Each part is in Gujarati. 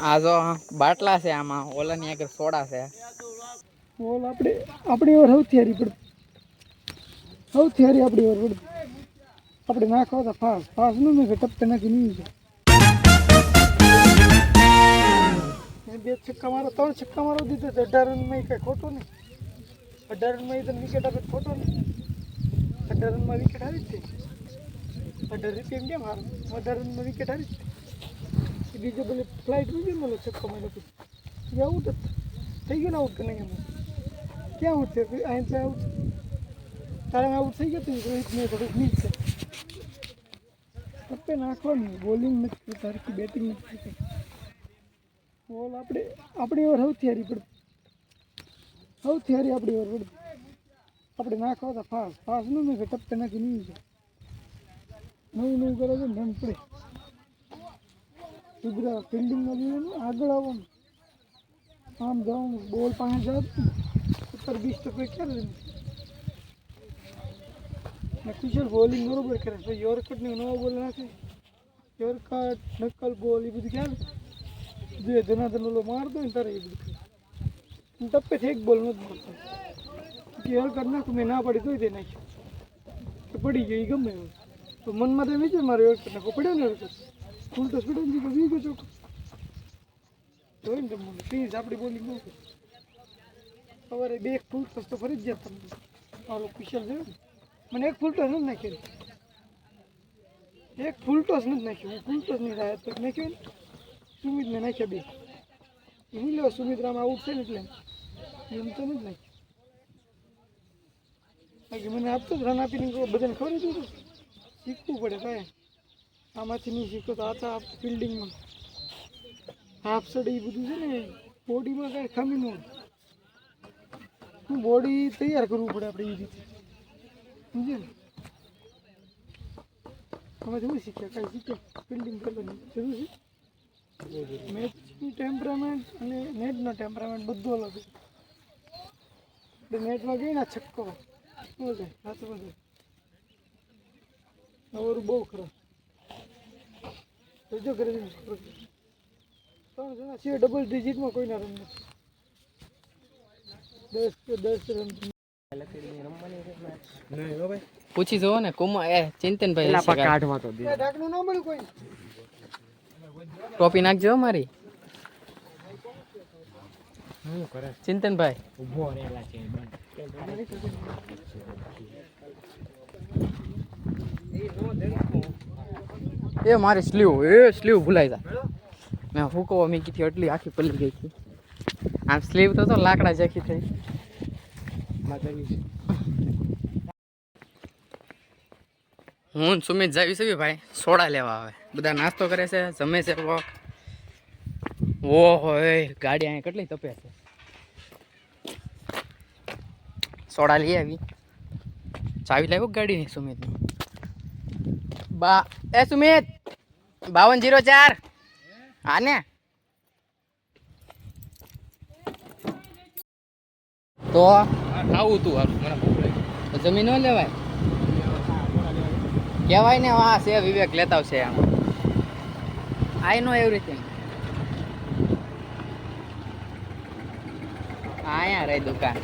આ જો બાટલા છે આમાં ઓલાની આગળ સોડા છે બોલ આપણી ઓર સૌથી હારી પડતી આપણી ઓર પડતી આપણે નાખવા તો ફાસ નું ને ટપ્પે નાખી નહીં છે બે છક્કા મારો 3 છક્કા મારો દીધો 18 રનમાં કઈ ખોટો નહીં 18 રનમાં તો વિકેટ આપે ખોટો નહીં 18 રનમાં વિકેટ આવી જ 18 રૂપિયા કેમ હાર 18 રનમાં વિકેટ આવી જ બીજો બોલે ફ્લાઇટ મૂકી મળે છક્કો મારો પછી આઉટ થઈ ગયો ને આઉટ કે નહીં ક્યાં આઉટ છે અહીં આઉટ તારા આઉટ થઈ ગયો તો રોહિત ને થોડુંક નીચ છે ટપ્પે નાખવાનું બોલિંગ નથી તારી બેટિંગ નથી બોલ આપણી ઓર સૌથી હારી પડતી આપણી ઓર પડતી આપણે નાખવા તો ફાસ નું ને ટપ્પે નાખી નહીં છે નવું કરે છે રન પડે ગુજરાત ફિલ્ડિંગમાં જોઈએ આગળ આવવાનું આમ જવાનું બોલ પાસે જાત 17-20 ક્યારે ને કુશળ બોલિંગ બરોબર કરે તો યોરકટ ને નવો બોલ નાખે યોરકટ નકલ બોલ એ બધું ક્યાં જે જનાર્દન ઓલો મારતો ને તારે એ બધું ટપ્પે એક બોલ નથી મળતો યોરકટ નાખું મેં ના પડી તોય તે નાખ્યું કે પડી ગયો એ ગમે એવું તો મનમાં તો વિચાર મારે યોરકટ નાખો પડ્યો ને યોરકટ ફૂલ તો સ્પીડ તો વીગો ચોખ્ખો જોઈને તમને પ્લીઝ આપણી બોલિંગ ન સવારે 2 ફૂલ ટોસ તો ફરજિયાત તમને મારો કુશળ છે મને 1 ફૂલ ટોસ નથી નાખ્યો 1 ફૂલ ટોસ નથી નાખ્યો હું ફૂલ ટોસ નહીં રહ્યા તો નાખ્યો ને સુમિતને નાખ્યા 2 હું લો સુમિત્રામાં આઉટ છે ને એટલે એમ તો નથી નાખ્યું બાકી મને આપતો જ રન આપીને બધાને ખબર હતું શીખવું પડે કાંઈ આમાંથી નહીં શીખો તો આ ફિલ્ડિંગમાં હાફ સડ એ બધું છે ને બોડીમાં કાંઈ ખામી ન બોડી તૈયાર કરવું પડે આપણે એ રીતે સમજે ને અમે શું શીખ્યા કાંઈ શીખ્યા ફિલ્ડિંગ કરવાની જરૂર છે મેચનું ટેમ્પરામેન્ટ અને નેટનો ટેમ્પરામેન્ટ બધું અલગ છે આપણે નેટમાં ગઈ ને છક્કો શું છે સાચું બધું નવરું બહુ ખરાબ જો કરે 3 જણા છે ડબલ ડિજિટમાં કોઈના રન નથી 10 રન પૂછી જોવો ને ચિંતનભાઈ કાઢવા તો ઢાકનું ન મળ્યું કોઈ ટોપી નાખજો મારી ચિંતનભાઈ ઉભો રહેલા છે એ મારી સ્લીવ ભૂલાઈ જાય મેં ફૂકવા મીકી હતી એટલી આખી પલી ગઈ હતી આમ સ્લીવ તો લાકડા જેખી થઈ હું સુમિત જાવી છે ભાઈ સોડા લેવા આવે બધા નાસ્તો કરે છે જમે છે ઓહો ગાડી અહીંયા કેટલી તપે છે સોડા લઈ આવી ચાવી લાવ્યો ગાડીની સુમિતની સુમિત 5204 હા ને તો આવું તું હારું મને ભૂખ લાગી જમીન ન લેવાય કહેવાય ને હા છે વિવેક લેતા આવશે આમ આઈ નો એવરીથિંગ આયા રે દુકાન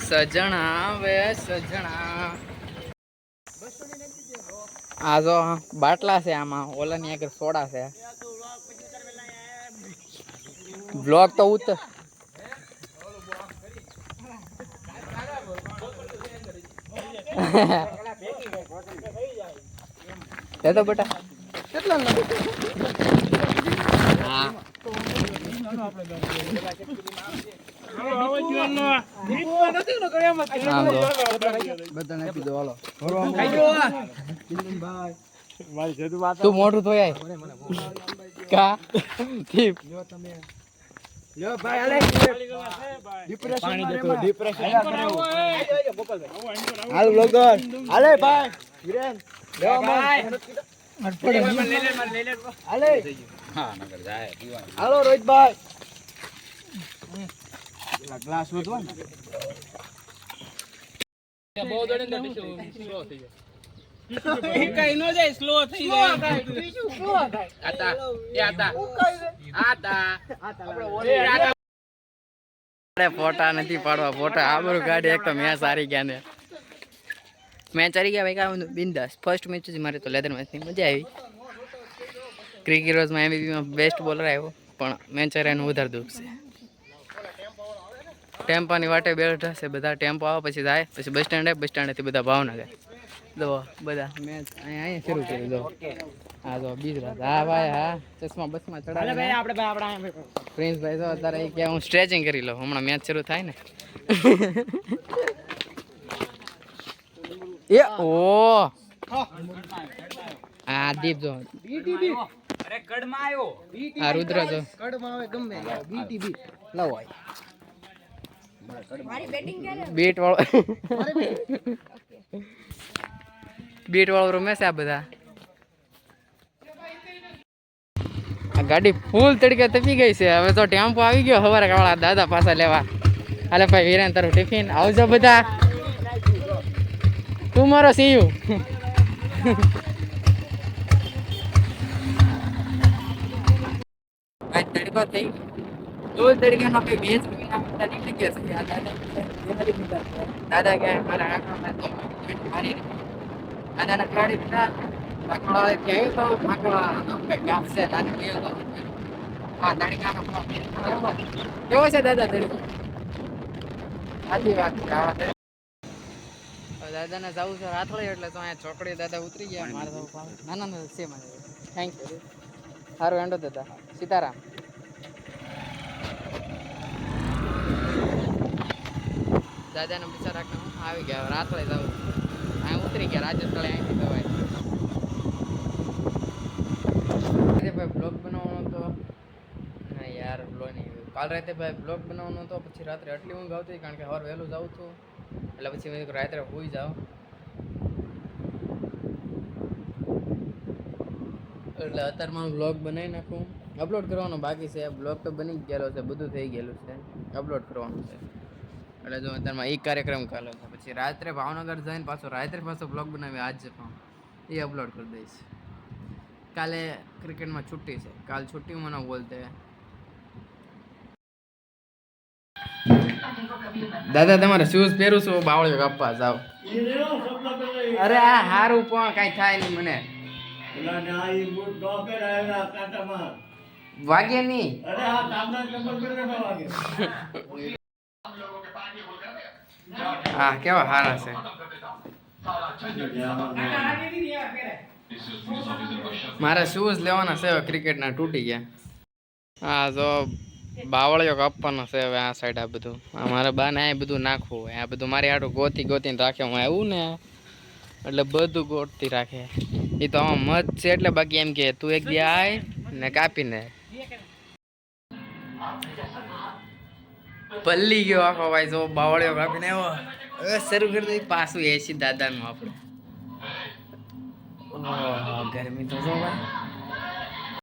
સજણા વે સજણા આ જો બાટલા છે આમાં ઓલાની આગળ સોડા છે બ્લોગ તો ઉતર એ તો બેટા કેટલા હા તું મોટું તો કા લ્યો ભાઈ અલે ડિપ્રેશન હાલ બ્લોગર અલે ભાઈ વિરેન લ્યો ભાઈ અલે હા નગર જાય હાલો રોહિતભાઈ ગ્લાસ વધો ને બહુ દડે ને સ્લો થઈ જાય કઈ નો જાય સ્લો થઈ જાય આતા એ આતા આતા અરે ફોટા નથી પાડવા ફોટા આબરૂ ગાડી એક તો મેં સારી ગયા ને મેચ હારી ગયા ભાઈ કાં બિંદાસ ફર્સ્ટ મેચ જ મારે તો લેધર મેચની મજા આવી ક્રિકેટ રોઝમાં એમબીબીમાં બેસ્ટ બોલર આવ્યો પણ મેચ હાર્યાનું વધારે દુઃખ છે ટેમ્પાની વાટે બેઠા છે બધા ટેમ્પો આવે પછી જાય પછી બસ સ્ટેન્ડ આવે બસ સ્ટેન્ડથી બધા ભાવનગર દો બધા મેચ અહીંયા શરૂ કરી દો હા તો બીજ રાત હા ભાઈ હા ચશ્મા બસમાં ચડાવે પ્રિન્સભાઈ તો અત્યારે કે હું સ્ટ્રેચિંગ કરી લઉં હમણાં મેચ શરૂ થાય ને એ ઓ આ દીપ જો અરે કડમાં આવ્યો આ રુદ્ર જો કડમાં આવે ગમે બીટીબી લવ હોય બેટ વાળો બેટ વાળો રમે છે આ બધા આ ગાડી ફૂલ તડકે તપી ગઈ છે હવે તો ટેમ્પો આવી ગયો સવારે વાળા દાદા પાછા લેવા હાલે ભાઈ વીરેન તારું ટિફિન આવજો બધા તું મારો સીયુ તડકો થઈ દૂર તડકે નો કઈ ભેંસ નીકળી ગયા છે દાદા કે મારા આંખમાં મારી દાદાના ગાડી હતા આંકડા ક્યાંય તો આંકડા ગામ છે દાદા ગયો તો હા તડકાનો કેવો છે દાદા તડકો સાચી વાત છે દાદાને જવું છે રાથળી એટલે તો અહીંયા ચોકડી દાદા ઉતરી ગયા મારે તો ના ના ના છે મારે થેન્ક યુ સારું એન્ડો દાદા સીતારામ દાદાને બિચાર રાખને હું આવી ગયા રાત્રે જવું અહીંયા ઉતરી ગયા રાજસ્થળે અહીંથી દવાઈ ભાઈ બ્લોગ બનાવવાનો તો ના યાર બ્લોગ નહીં કાલ રાતે ભાઈ બ્લોગ બનાવવાનો હતો પછી રાત્રે આટલી ઊંઘ આવતી કારણ કે સવાર વહેલું જાઉં છું એટલે પછી મેં રાત્રે હોઈ જાઉં એટલે અત્યારમાં બ્લોગ બનાવી નાખું અપલોડ કરવાનો બાકી છે બ્લોગ તો બની ગયેલો છે બધું થઈ ગયેલું છે અપલોડ કરવાનું છે એટલે જો અત્યારમાં એક કાર્યક્રમ કાલે છે પછી રાત્રે ભાવનગર જઈને પાછો રાત્રે પાછો બ્લોગ બનાવી આજ પણ એ અપલોડ કરી દઈશ કાલે ક્રિકેટમાં છુટ્ટી છે કાલ છુટ્ટી મને બોલતે દાદા તમારે શૂઝ પહેરું છું બાવળીઓ કાપવા જાવ અરે આ હારું પણ કાંઈ થાય નહીં મને વાગે નહીં હા કેવા હારા છે મારે શૂઝ લેવાના છે ક્રિકેટના તૂટી ગયા હા જો બાવળીઓ કાપવાનો છે હવે આ સાઈડ આ બધું મારે બાને આ બધું નાખવું હોય આ બધું મારી હાટું ગોતીને રાખે હું આવું ને એટલે બધું ગોતતી રાખે એ તો આમાં મત છે એટલે બાકી એમ કે તું એક દી આય ને કાપીને પલ્લી ગયો આખો ભાઈ જો બાવળીઓ કાપીને એવો હવે શરૂ કરી દઈ પાછું એસી દાદાનું આપણે ગરમી તો જો ભાઈ